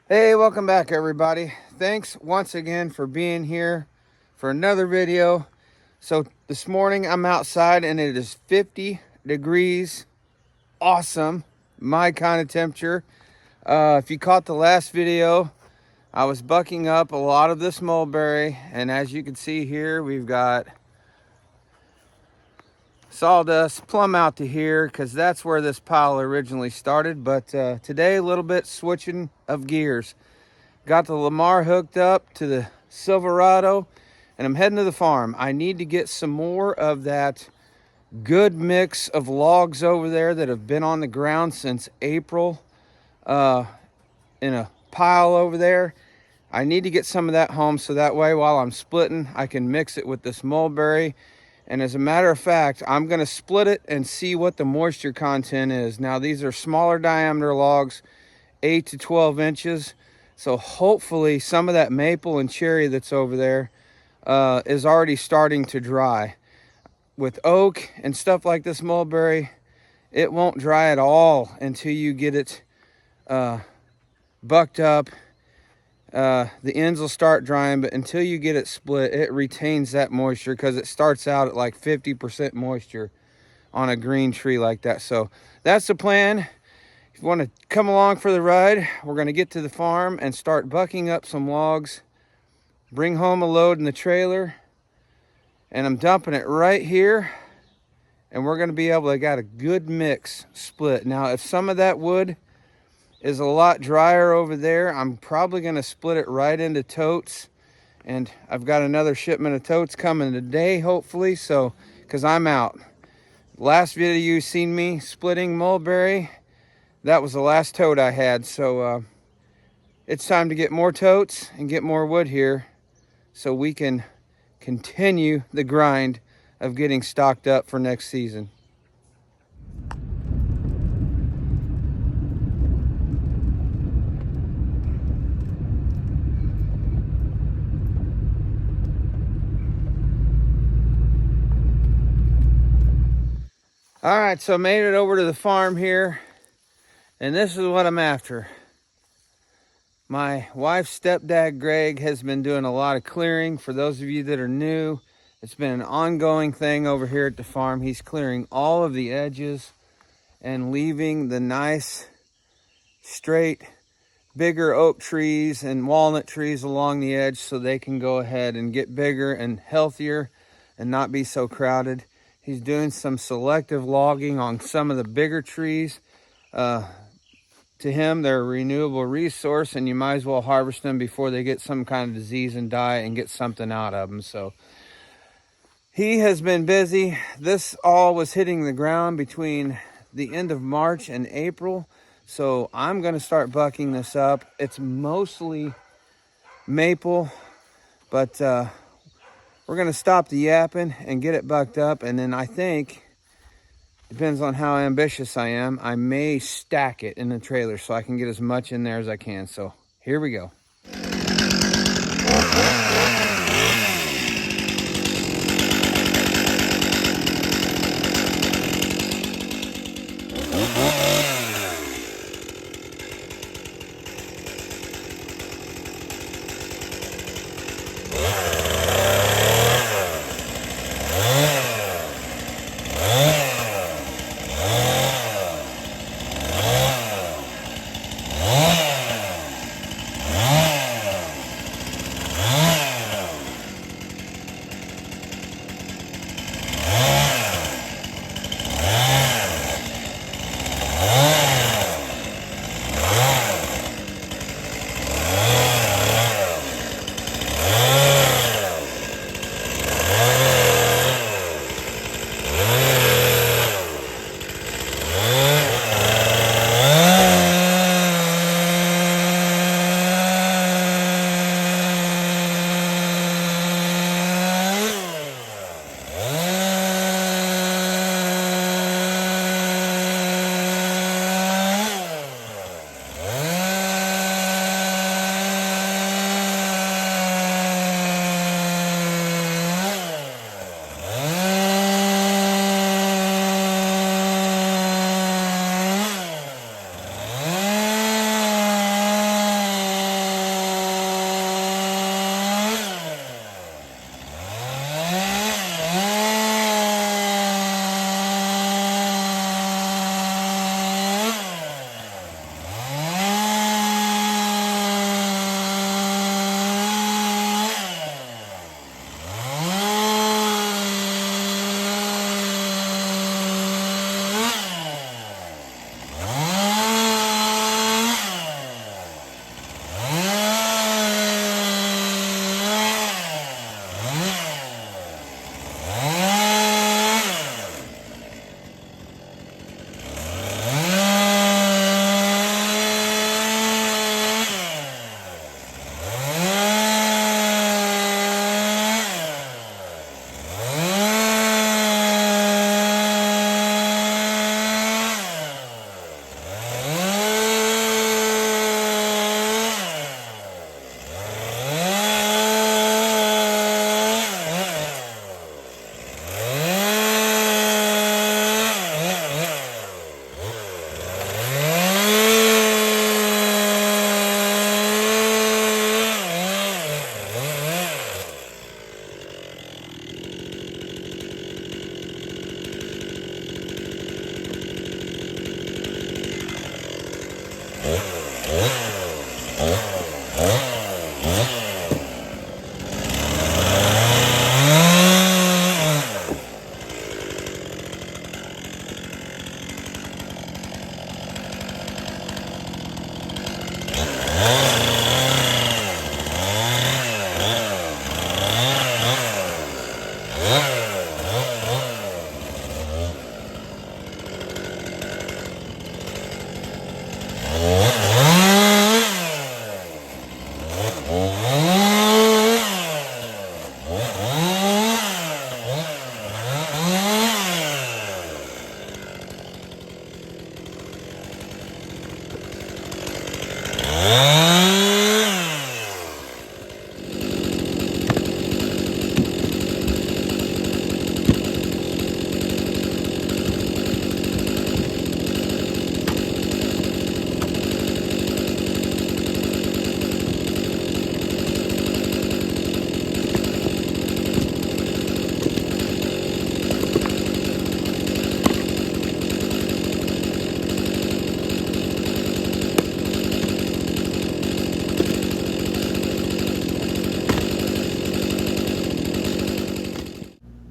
Hey, welcome back everybody. Thanks once again for being here for another video. So this morning I'm outside and it is 50 degrees. Awesome. My kind of temperature. If you caught the last video, I was bucking up a lot of this mulberry, and as you can see here, we've got sawdust plumb out to here because that's where this pile originally started. But today a little bit switching of gears. Got the Lamar hooked up to the Silverado, and I'm heading to the farm. I need to get some more of that good mix of logs over there that have been on the ground since April in a pile over there. I need to get some of that home so that way while I'm splitting, I can mix it with this mulberry. And as a matter of fact, I'm going to split it and see what the moisture content is. Now, these are smaller diameter logs, 8 to 12 inches. So hopefully some of that maple and cherry that's over there is already starting to dry. With oak and stuff like this mulberry, it won't dry at all until you get it bucked up. The ends will start drying, but until you get it split, it retains that moisture because it starts out at like 50% moisture on a green tree like that. So that's the plan. If you want to come along for the ride, we're going to get to the farm and start bucking up some logs, bring home a load in the trailer, and I'm dumping it right here, and we're going to be able to get a good mix split. Now, if some of that wood is a lot drier over there, I'm probably going to split it right into totes, and I've got another shipment of totes coming today, hopefully, so because I'm out. Last video you seen me splitting mulberry, that was the last tote I had. So it's time to get more totes and get more wood here so we can continue the grind of getting stocked up for next season. All right, so made it over to the farm here, and this is what I'm after. My wife's stepdad, Greg, has been doing a lot of clearing. For those of you that are new, it's been an ongoing thing over here at the farm. He's clearing all of the edges and leaving the nice, straight, bigger oak trees and walnut trees along the edge so they can go ahead and get bigger and healthier and not be so crowded. He's doing some selective logging on some of the bigger trees. To him, they're a renewable resource, and you might as well harvest them before they get some kind of disease and die and get something out of them. So he has been busy. This all was hitting the ground between the end of March and April. So I'm going to start bucking this up. It's mostly maple, but we're going to stop the yapping and get it bucked up. And then I think, depends on how ambitious I am, I may stack it in the trailer so I can get as much in there as I can. So here we go.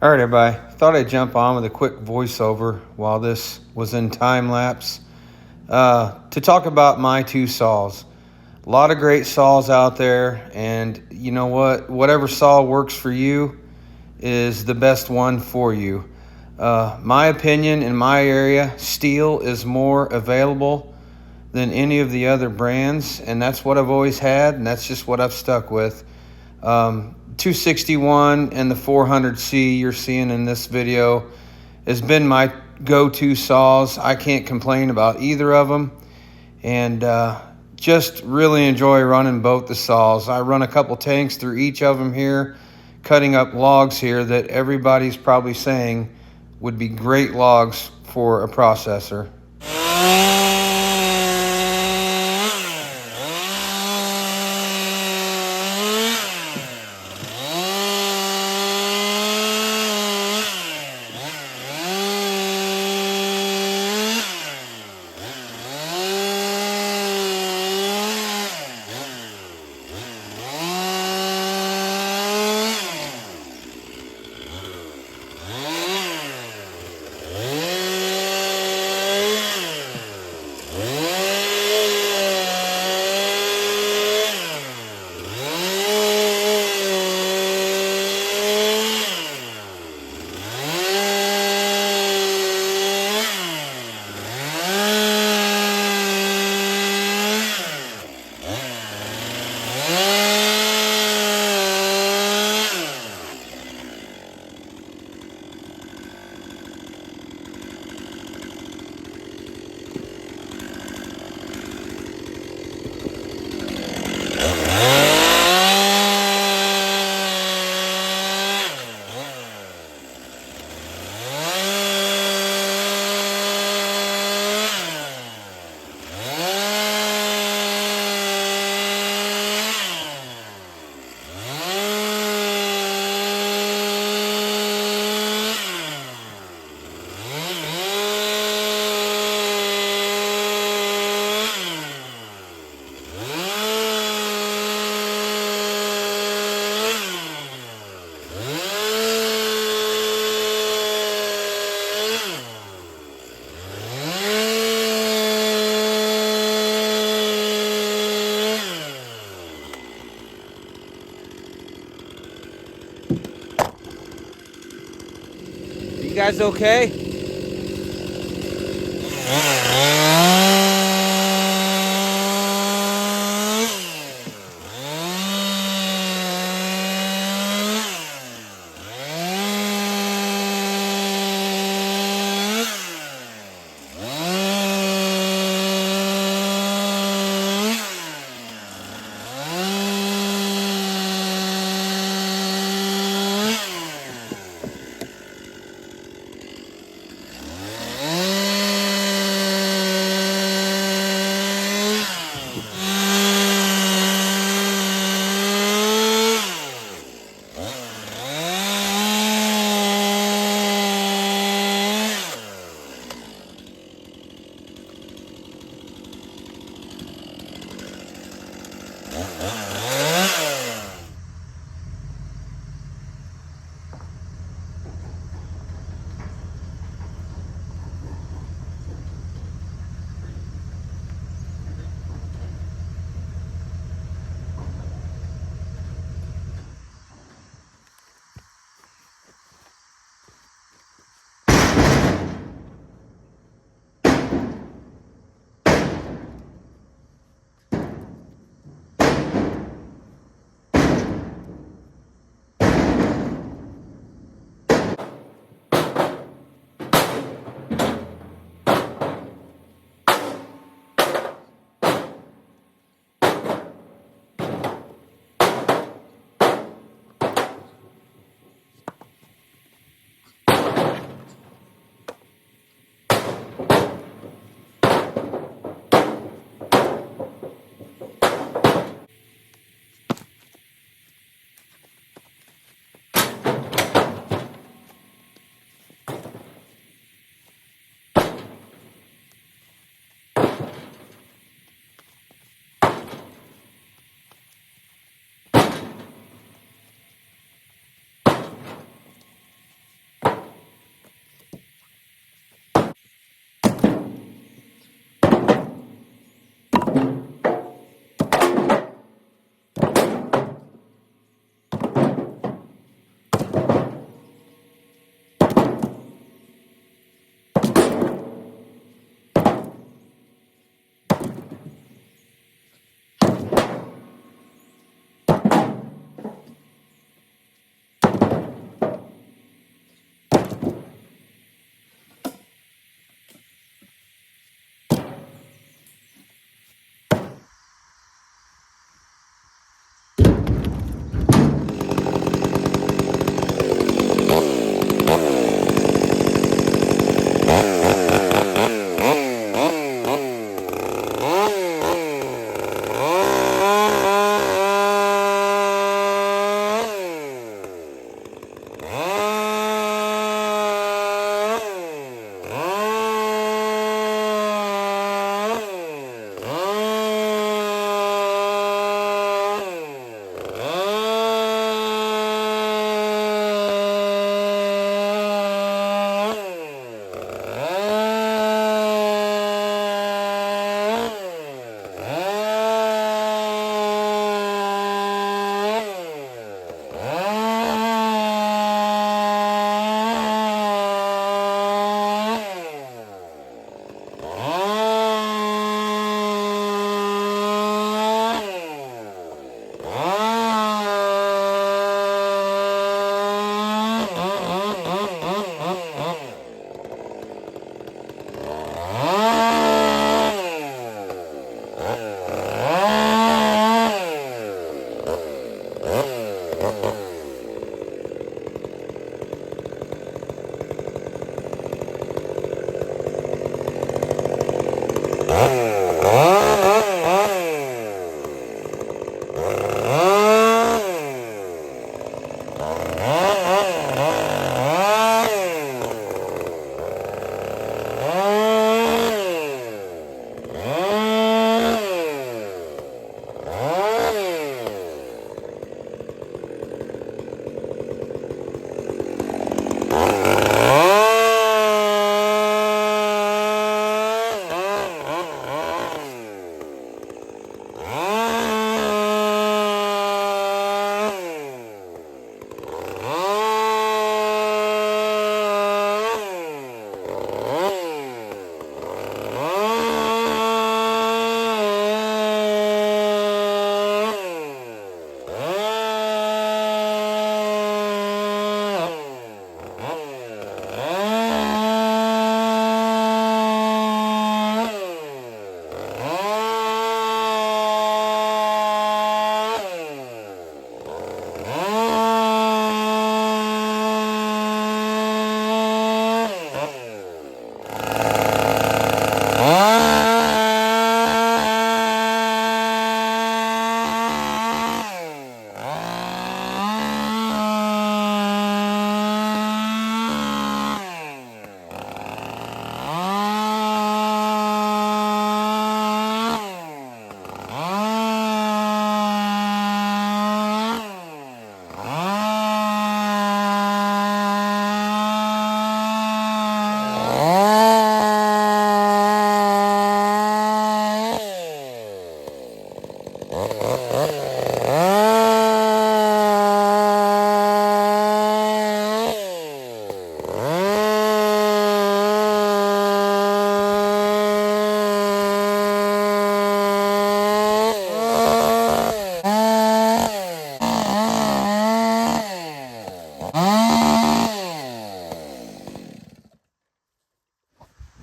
All right, everybody. Thought I'd jump on with a quick voiceover while this was in time lapse to talk about my two saws. A lot of great saws out there, and you know what? Whatever saw works for you is the best one for you. My opinion, in my area, Stihl is more available than any of the other brands, and that's what I've always had, and that's just what I've stuck with. 261 and the 400C you're seeing in this video has been my go-to saws. I can't complain about either of them, and just really enjoy running both the saws. I run a couple tanks through each of them here, cutting up logs here that everybody's probably saying would be great logs for a processor. You guys okay?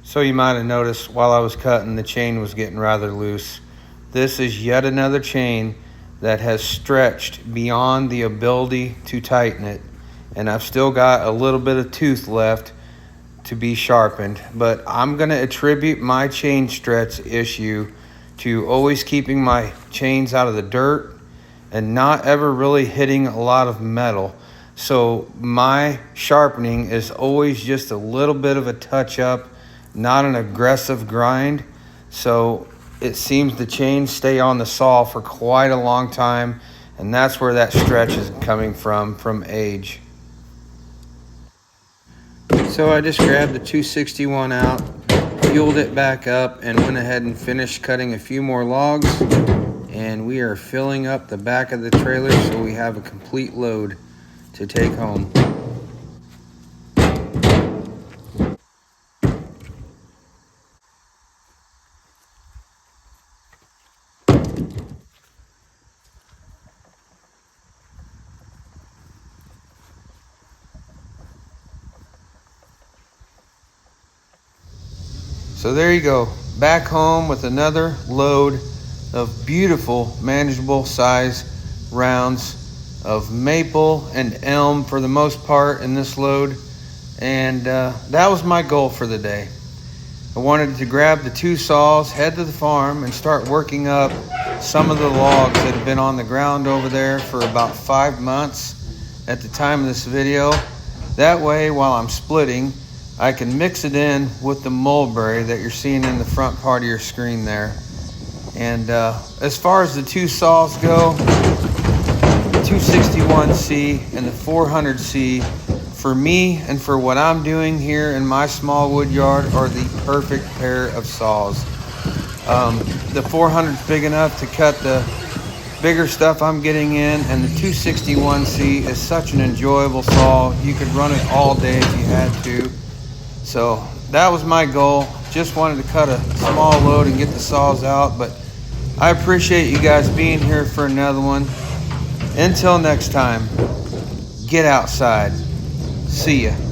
So you might have noticed while I was cutting, the chain was getting rather loose. This is yet another chain that has stretched beyond the ability to tighten it. And I've still got a little bit of tooth left to be sharpened. But I'm going to attribute my chain stretch issue to always keeping my chains out of the dirt and not ever really hitting a lot of metal. So my sharpening is always just a little bit of a touch up, not an aggressive grind. So it seems the chains stay on the saw for quite a long time, and that's where that stretch is coming from age. So I just grabbed the 261 out, fueled it back up, and went ahead and finished cutting a few more logs. And we are filling up the back of the trailer so we have a complete load to take home. So there you go, back home with another load of beautiful, manageable size rounds of maple and elm for the most part in this load. And that was my goal for the day. I wanted to grab the two saws, head to the farm, and start working up some of the logs that have been on the ground over there for about 5 months at the time of this video. That way, while I'm splitting, I can mix it in with the mulberry that you're seeing in the front part of your screen there. And as far as the two saws go, the 261C and the 400C, for me and for what I'm doing here in my small wood yard, are the perfect pair of saws. The 400 is big enough to cut the bigger stuff I'm getting in, and the 261C is such an enjoyable saw. You could run it all day if you had to. So that was my goal. Just wanted to cut a small load and get the saws out, but I appreciate you guys being here for another one. Until next time, get outside. See ya.